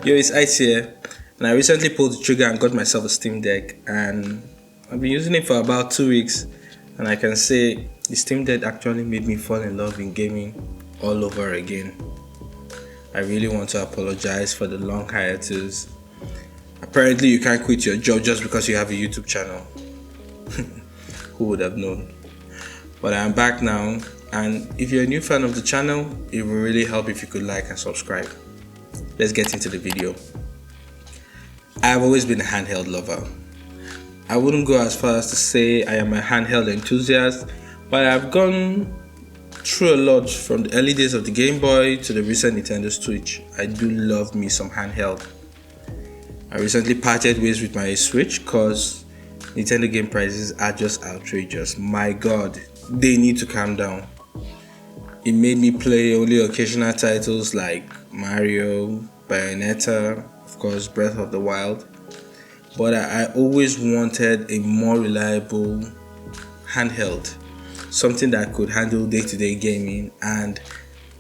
Yo, it's Ice here, and I recently pulled the trigger and got myself a Steam Deck, and I've been using it for about 2 weeks, and I can say the Steam Deck actually made me fall in love in gaming all over again. I really want to apologize for the long hiatus. Apparently you can't quit your job just because you have a YouTube channel. Who would have known? But I am back now, and if you're a new fan of the channel, it will really help if you could like and subscribe. Let's get into the video. I've always been a handheld lover. I wouldn't go as far as to say I am a handheld enthusiast, but I've gone through a lot from the early days of the Game Boy to the recent Nintendo Switch. I do love me some handheld. I recently parted ways with my Switch because Nintendo game prices are just outrageous. My god, they need to calm down. It made me play only occasional titles like Mario, Bayonetta, of course Breath of the Wild, but I always wanted a more reliable handheld, something that could handle day-to-day gaming, and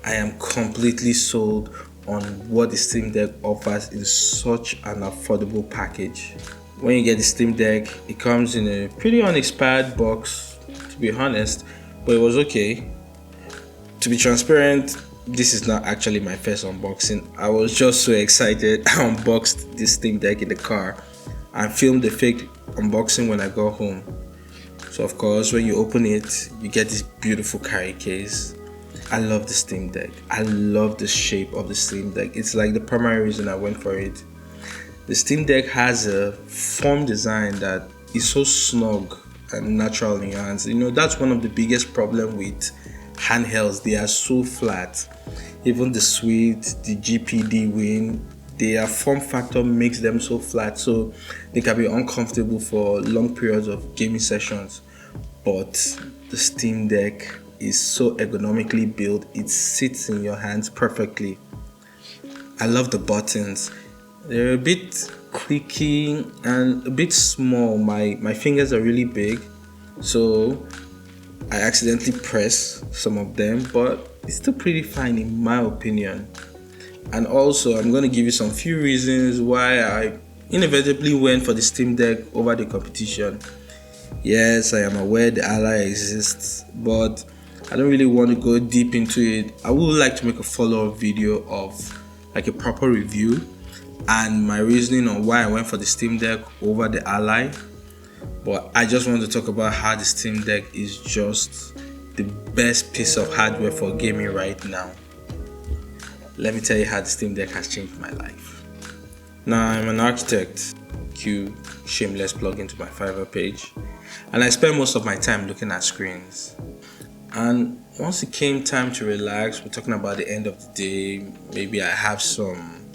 I am completely sold on what the Steam Deck offers in such an affordable package. When you get the Steam Deck, it comes in a pretty uninspired box, to be honest, but it was okay. To be transparent, this is not actually my first unboxing. I was just so excited. I unboxed this Steam Deck in the car and filmed the fake unboxing when I got home. So of course, when you open it, you get this beautiful carry case. I love the Steam Deck. I love the shape of the Steam Deck. It's like the primary reason I went for it. The Steam Deck has a form design that is so snug and natural in your hands. You know, that's one of the biggest problems with handhelds. They are so flat. Even the Switch, the GPD Win, their form factor makes them so flat, so they can be uncomfortable for long periods of gaming sessions. But the Steam Deck is so ergonomically built, it sits in your hands perfectly. I love the buttons. They're a bit clicky and a bit small. My fingers are really big, so I accidentally press some of them, but it's still pretty fine in my opinion. And also, I'm going to give you some few reasons why I inevitably went for the Steam Deck over the competition. Yes, I am aware the Ally exists, but I don't really want to go deep into it. I would like to make a follow-up video of like a proper review and my reasoning on why I went for the Steam Deck over the Ally. But I just want to talk about how the Steam Deck is just the best piece of hardware for gaming right now. Let me tell you how the Steam Deck has changed my life. Now, I'm an architect. Cue shameless plug into my Fiverr page. And I spend most of my time looking at screens. And once it came time to relax, we're talking about the end of the day, maybe I have some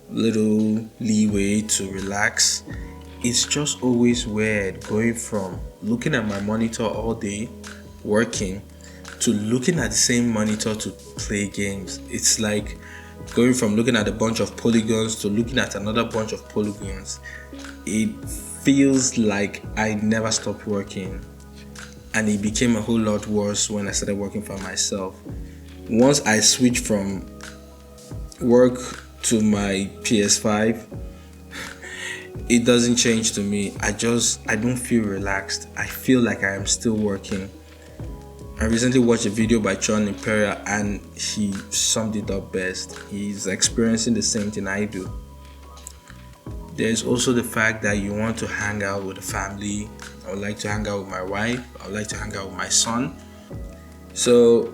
little leeway to relax. It's just always weird going from looking at my monitor all day, working, to looking at the same monitor to play games. It's like going from looking at a bunch of polygons to looking at another bunch of polygons. It feels like I never stopped working, and it became a whole lot worse when I started working for myself. Once I switched from work to my PS5, it doesn't change to me. I don't feel relaxed. I feel like I am still working. I recently watched a video by John Imperial and he summed it up best. He's experiencing the same thing I do. There's also the fact that you want to hang out with the family. I would like to hang out with my wife. I would like to hang out with my son. So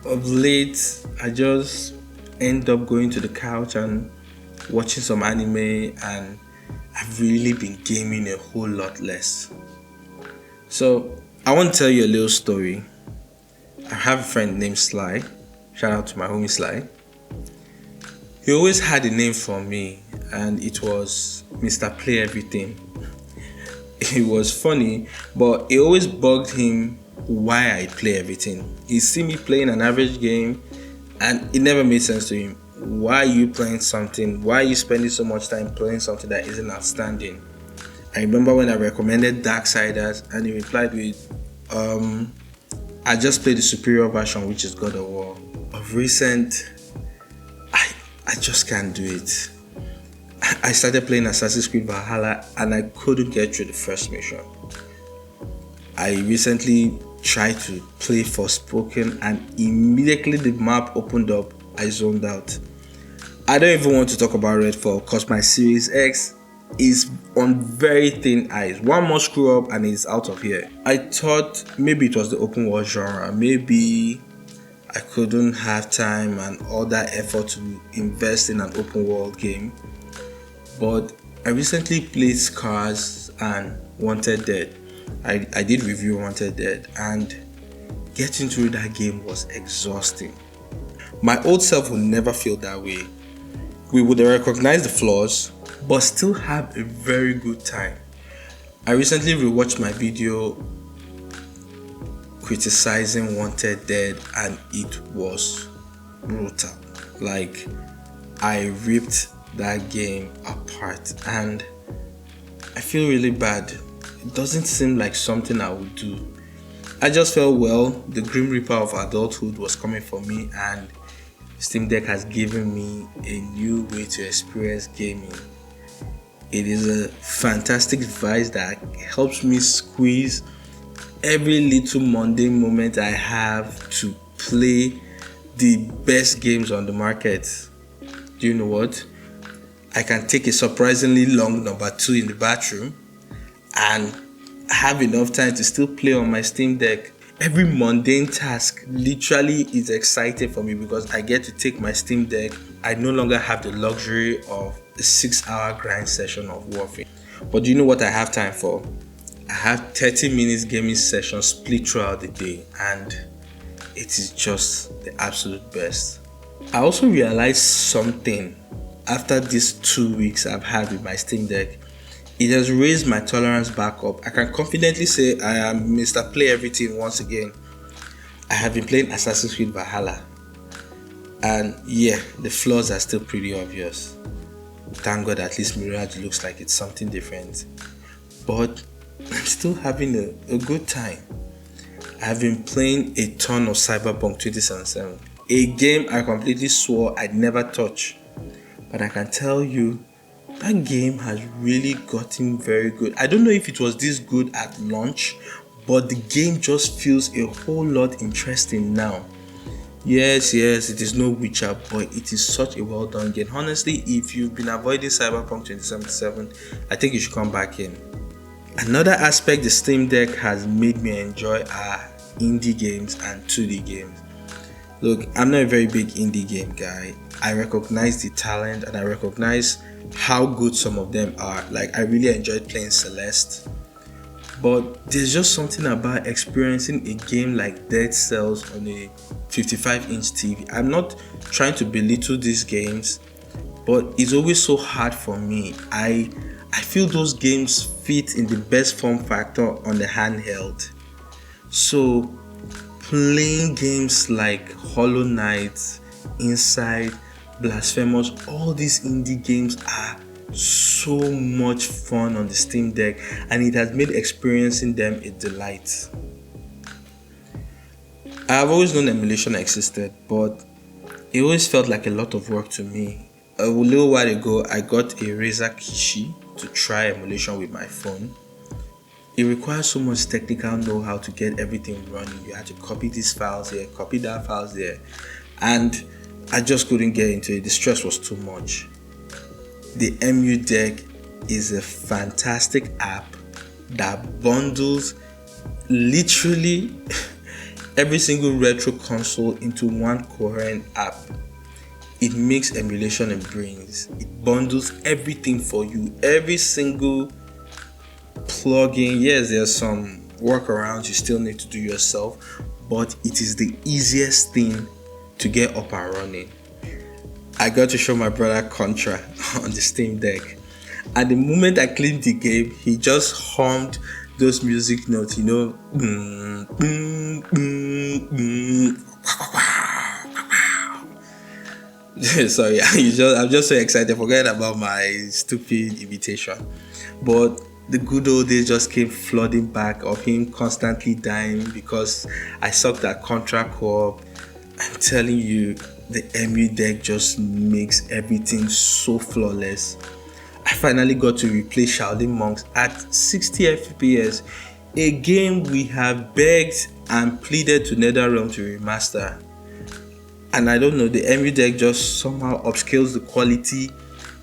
of late, I just end up going to the couch and watching some anime, and I've really been gaming a whole lot less. So I want to tell you a little story. I have a friend named Sly. Shout out to my homie Sly. He always had a name for me, and it was Mr. Play Everything. It was funny, but it always bugged him why I play everything. He'd see me playing an average game, and it never made sense to him. Why are you playing something? Why are you spending so much time playing something that isn't outstanding? I remember when I recommended Darksiders, and he replied with, I just played the superior version, which is God of War. Of recent, I just can't do it. I started playing Assassin's Creed Valhalla and I couldn't get through the first mission. I recently tried to play Forspoken and immediately the map opened up, I zoned out. I don't even want to talk about Redfall because my Series X is on very thin ice. One more screw up and it's out of here. I thought maybe it was the open world genre. Maybe I couldn't have time and all that effort to invest in an open world game. But I recently played Scars and Wanted Dead. I did review Wanted Dead and getting through that game was exhausting. My old self would never feel that way. We would recognize the flaws but still have a very good time. I recently rewatched my video criticizing Wanted Dead and it was brutal. Like, I ripped that game apart and I feel really bad. It doesn't seem like something I would do. I just felt, well, the Grim Reaper of adulthood was coming for me and Steam Deck has given me a new way to experience gaming. It is a fantastic device that helps me squeeze every little mundane moment I have to play the best games on the market. Do you know what? I can take a surprisingly long number 2 in the bathroom and have enough time to still play on my Steam Deck. Every mundane task literally is exciting for me because I get to take my Steam Deck. I no longer have the luxury of a 6-hour grind session of Warfare. But do you know what I have time for? I have 30 minutes gaming sessions split throughout the day and it is just the absolute best. I also realized something after these 2 weeks I've had with my Steam Deck. It has raised my tolerance back up. I can confidently say I am Mr. Play Everything once again. I have been playing Assassin's Creed Valhalla. And yeah, the flaws are still pretty obvious. Thank God at least Mirage looks like it's something different. But I'm still having a good time. I've been playing a ton of Cyberpunk 2077. A game I completely swore I'd never touch. But I can tell you, that game has really gotten very good. I don't know if it was this good at launch, but the game just feels a whole lot interesting now. Yes, it is no Witcher, but it is such a well done game. Honestly, if you've been avoiding Cyberpunk 2077, I think you should come back in. Another aspect the Steam Deck has made me enjoy are indie games and 2D games. Look, I'm not a very big indie game guy. I recognize the talent and I recognize how good some of them are. Like, I really enjoyed playing Celeste. But there's just something about experiencing a game like Dead Cells on a 55-inch TV. I'm not trying to belittle these games, but it's always so hard for me. I feel those games fit in the best form factor on the handheld. So playing games like Hollow Knight, Inside, Blasphemous, all these indie games are so much fun on the Steam Deck and it has made experiencing them a delight. I've always known emulation existed, but it always felt like a lot of work to me. A little while ago, I got a Razer Kishi to try emulation with my phone. It requires so much technical know-how to get everything running. You have to copy these files here, copy that files there, and I just couldn't get into it. The stress was too much. The Emu Deck is a fantastic app that bundles literally every single retro console into one coherent app. It makes emulation a breeze. It bundles everything for you. Every single plugin. Yes, there's some workarounds you still need to do yourself, but it is the easiest thing to get up and running. I got to show my brother Contra on the Steam Deck. At the moment I cleaned the game, he just hummed those music notes, you know. Sorry, I'm just so excited. Forget about my stupid imitation. But the good old days just came flooding back of him constantly dying because I sucked at Contra Co-op. I'm telling you, the Emu Deck just makes everything so flawless. I finally got to replay Shaolin Monks at 60 FPS, a game we have begged and pleaded to NetherRealm to remaster. And I don't know, the Emu deck just somehow upscales the quality,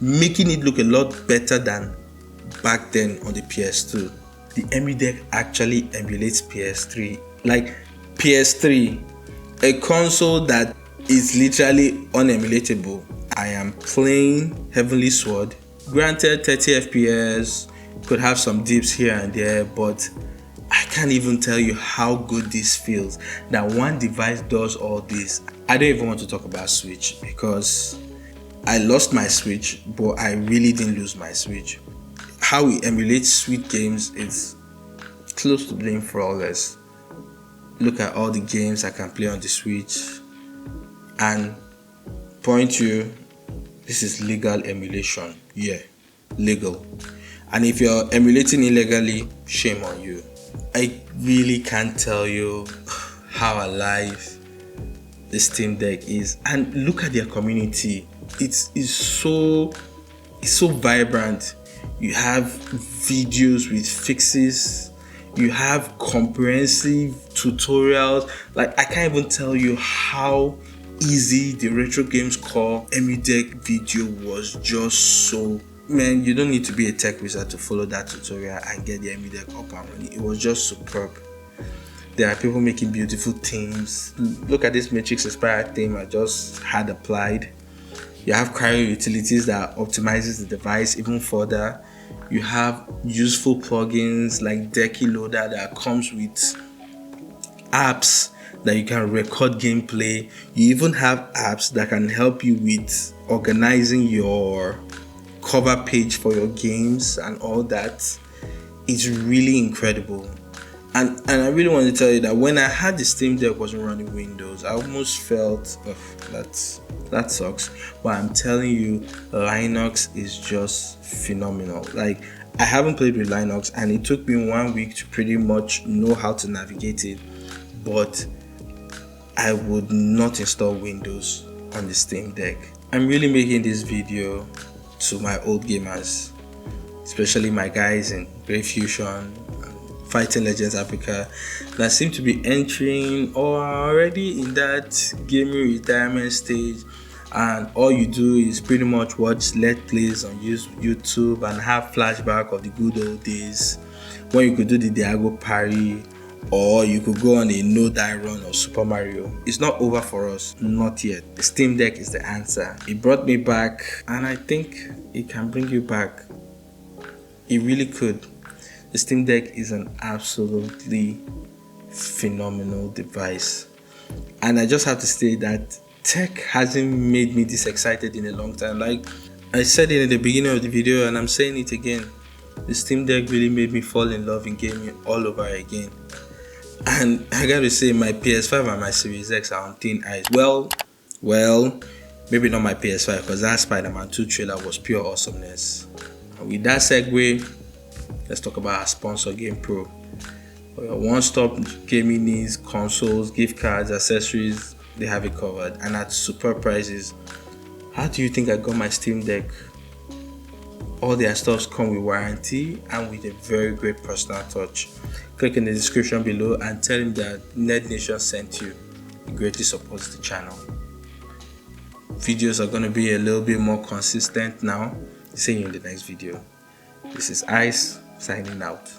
making it look a lot better than back then on the PS2. The Emu deck actually emulates PS3. Like PS3, a console that is literally unemulatable. I am playing Heavenly Sword. Granted, 30 FPS, could have some dips here and there, but I can't even tell you how good this feels. That one device does all this. I don't even want to talk about Switch because I lost my Switch, but I really didn't lose my Switch. How we emulate sweet games is close to being flawless. Look at all the games I can play on the Switch and point you, this is legal emulation. Yeah, legal. And if you're emulating illegally, shame on you. I really can't tell you how alive the Steam Deck is. And look at their community. It's so vibrant. You have videos with fixes. You have comprehensive tutorials. Like, I can't even tell you how easy the Retro Games Core Emu Deck video was. Just so, man, you don't need to be a tech wizard to follow that tutorial and get the Emu Deck up and running. It was just superb. There are people making beautiful themes. Look at this Matrix inspired theme I just had applied. You have cryo utilities that optimizes the device even further. You have useful plugins like Decky Loader that comes with apps that you can record gameplay. You even have apps that can help you with organizing your cover page for your games and all that. It's really incredible. And I really want to tell you that when I had the Steam Deck wasn't running Windows, I almost felt, that sucks. But I'm telling you, Linux is just phenomenal. Like, I haven't played with Linux and it took me 1 week to pretty much know how to navigate it. But I would not install Windows on the Steam Deck. I'm really making this video to my old gamers, especially my guys in Brave Fusion, Fighting Legends Africa, that seem to be entering or are already in that gaming retirement stage, and all you do is pretty much watch Let's Plays on YouTube and have flashback of the good old days when you could do the Diago parry, or you could go on a no-die run of Super Mario. It's not over for us, not yet. The Steam Deck is the answer. It brought me back, and I think it can bring you back. It really could. The Steam Deck is an absolutely phenomenal device. And I just have to say that tech hasn't made me this excited in a long time. Like I said it in the beginning of the video and I'm saying it again. The Steam Deck really made me fall in love in gaming all over again. And I gotta say, my PS5 and my Series X are on thin ice. Well, maybe not my PS5 because that Spider-Man 2 trailer was pure awesomeness. And with that segue, let's talk about our sponsor, GamePro. For your one-stop gaming needs, consoles, gift cards, accessories, they have it covered and at super prices. How do you think I got my Steam Deck? All their stuffs come with warranty and with a very great personal touch. Click in the description below and tell him that Ned Nation sent you. It greatly supports the channel. Videos are going to be a little bit more consistent now. See you in the next video. This is Ice signing out.